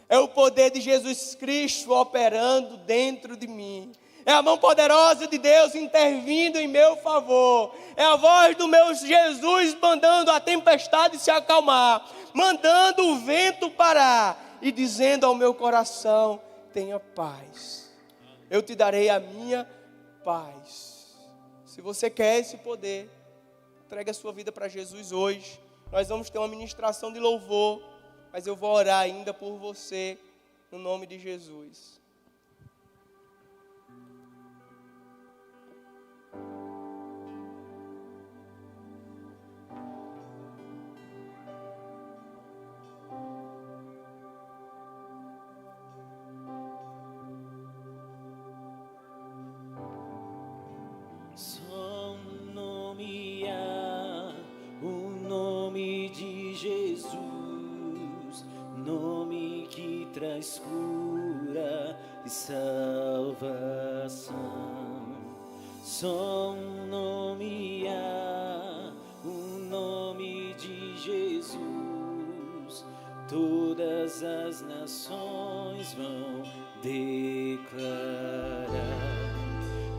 É o poder de Jesus Cristo operando dentro de mim. É a mão poderosa de Deus intervindo em meu favor. É a voz do meu Jesus mandando a tempestade se acalmar, mandando o vento parar e dizendo ao meu coração: tenha paz. Eu te darei a minha paz. Se você quer esse poder, entregue a sua vida para Jesus hoje. Nós vamos ter uma ministração de louvor, mas eu vou orar ainda por você, no nome de Jesus. Só um nome há, o nome de Jesus, nome que traz cura e salvação. Só um nome há, o nome de Jesus, todas as nações vão declarar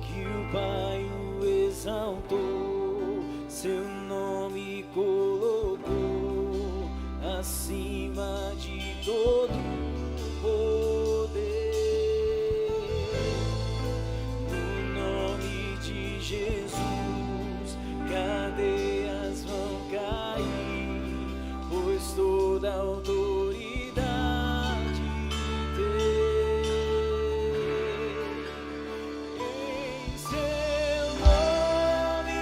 que o Pai o exaltou, seu nome colocou acima de todo poder. No nome de Jesus, cadeias vão cair, pois toda autoridade em seu nome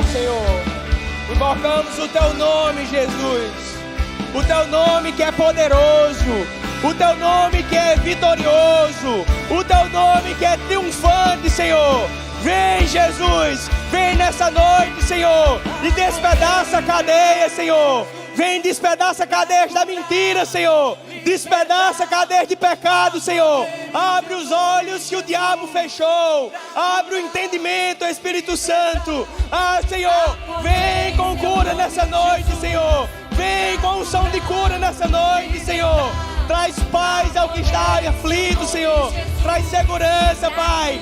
Senhor, invocamos o Teu nome, Jesus. O Teu nome que é poderoso. O Teu nome que é vitorioso. O Teu nome que é triunfante, Senhor. Vem, Jesus. Vem nessa noite, Senhor. E despedaça a cadeia, Senhor. Vem, despedaça cadeias da mentira, Senhor. Despedaça cadeias de pecado, Senhor. Abre os olhos que o diabo fechou. Abre o entendimento, Espírito Santo. Senhor, vem com cura nessa noite, Senhor. Vem com unção de cura nessa noite, Senhor. Traz paz ao que está aflito, Senhor. Traz segurança, Pai.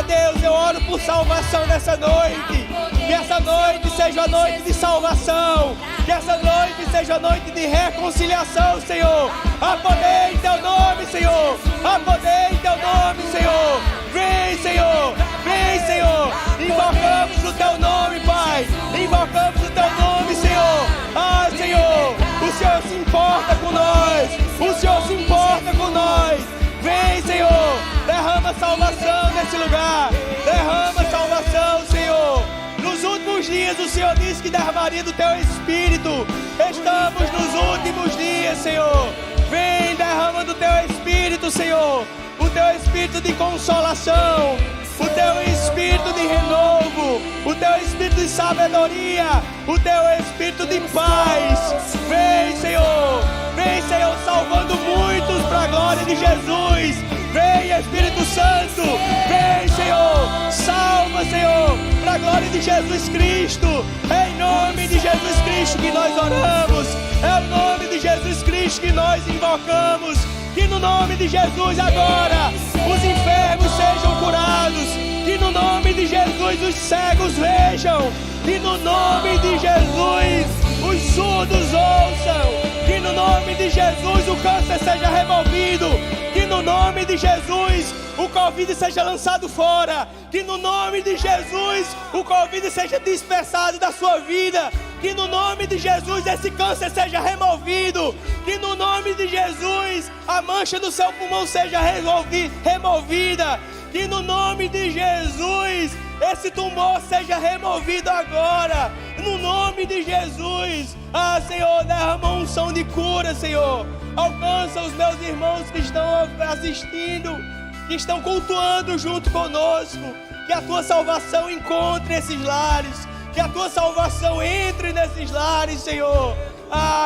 Deus, eu oro por salvação nessa noite. Que essa noite seja a noite de salvação. Que essa noite seja a noite de reconciliação, Senhor. Há poder em Teu nome, Senhor. Há poder em Teu nome, Senhor. Vem, Senhor. Vem, Senhor. Invocamos o Teu nome, Pai. Invocamos o Teu nome, Senhor. Senhor, o Senhor se importa com nós. O Senhor se importa com nós. Vem, Senhor. Derrama salvação nesse lugar. Derrama salvação, Senhor. Nos últimos dias o Senhor disse que derramaria do Teu Espírito. Estamos nos últimos dias, Senhor. Vem, derrama do Teu Espírito, Senhor. O Teu Espírito de consolação. O Teu Espírito de renovo. O Teu Espírito de sabedoria. O Teu Espírito de paz. Vem, Senhor. Vem, Senhor, salvando muitos para a glória de Jesus. Vem, Espírito Santo. Vem, Senhor. Salva, Senhor, para a glória de Jesus Cristo. É em nome de Jesus Cristo que nós oramos. É o nome de Jesus Cristo que nós invocamos. Que no nome de Jesus agora os enfermos sejam curados. Que no nome de Jesus os cegos vejam. Que no nome de Jesus os surdos ouçam. Que no nome de Jesus o câncer seja removido. Que no nome de Jesus o Covid seja lançado fora. Que no nome de Jesus o Covid seja dispersado da sua vida. Que no nome de Jesus esse câncer seja removido. Que no nome de Jesus a mancha do seu pulmão seja removida. Que no nome de Jesus esse tumor seja removido agora. No nome de Jesus. Senhor, derrama unção de cura, Senhor. Alcança os meus irmãos que estão assistindo, que estão cultuando junto conosco. Que a Tua salvação encontre esses lares. Que a Tua salvação entre nesses lares, Senhor.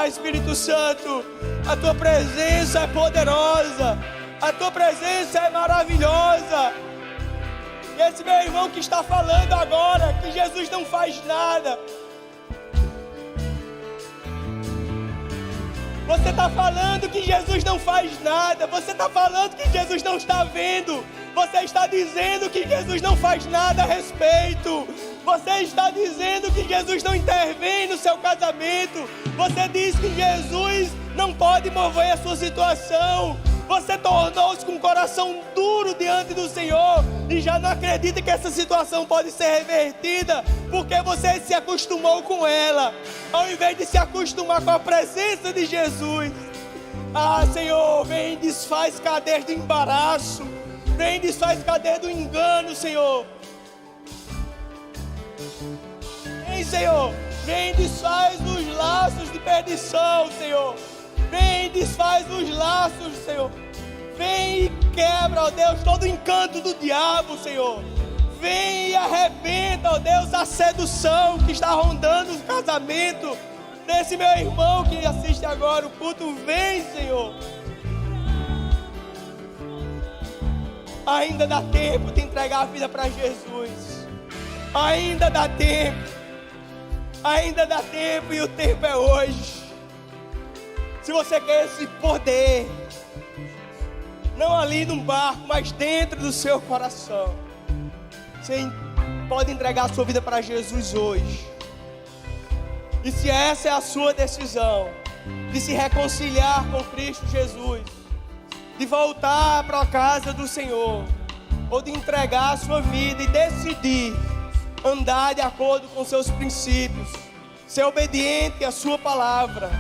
Espírito Santo, a Tua presença é poderosa. A Tua presença é maravilhosa. E esse meu irmão que está falando agora que Jesus não faz nada. Você está falando que Jesus não faz nada. Você está falando que Jesus não está vendo. Você está dizendo que Jesus não faz nada a respeito. Você está dizendo que Jesus não intervém no seu casamento. Você diz que Jesus não pode mover a sua situação. Você tornou-se com o coração duro diante do Senhor e já não acredita que essa situação pode ser revertida porque você se acostumou com ela, ao invés de se acostumar com a presença de Jesus. Senhor, vem, desfaz cadeias do embaraço. Vem, desfaz cadeias do engano, Senhor. Vem, Senhor. Vem, desfaz os laços de perdição, Senhor. Vem, desfaz os laços, Senhor. Vem e quebra, ó Deus, todo o encanto do diabo, Senhor. Vem e arrebenta, ó Deus, a sedução que está rondando o casamento desse meu irmão que assiste agora o culto. Vem, Senhor. Ainda dá tempo de entregar a vida para Jesus. Ainda dá tempo. Ainda dá tempo e o tempo é hoje. Se você quer esse poder, não ali num barco, mas dentro do seu coração, você pode entregar a sua vida para Jesus hoje. E se essa é a sua decisão, de se reconciliar com Cristo Jesus, de voltar para a casa do Senhor, ou de entregar a sua vida e decidir andar de acordo com seus princípios, ser obediente à sua palavra,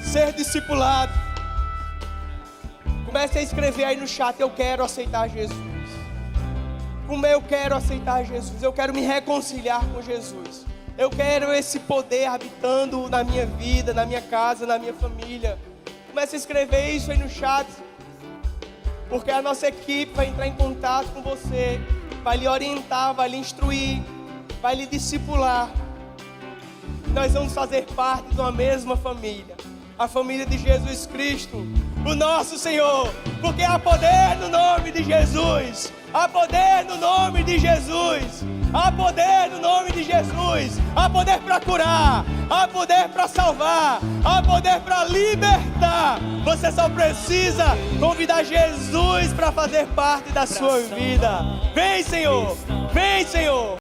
ser discipulado, comece a escrever aí no chat: eu quero aceitar Jesus. Como eu quero aceitar Jesus, eu quero me reconciliar com Jesus. Eu quero esse poder habitando na minha vida, na minha casa, na minha família. Comece a escrever isso aí no chat, porque a nossa equipe vai entrar em contato com você, vai lhe orientar, vai lhe instruir, vai lhe discipular. Nós vamos fazer parte de uma mesma família, a família de Jesus Cristo, o nosso Senhor, porque há poder no nome de Jesus, há poder no nome de Jesus, há poder no nome de Jesus, há poder para curar, há poder para salvar, há poder para libertar. Você só precisa convidar Jesus para fazer parte da sua vida. Vem, Senhor, vem, Senhor.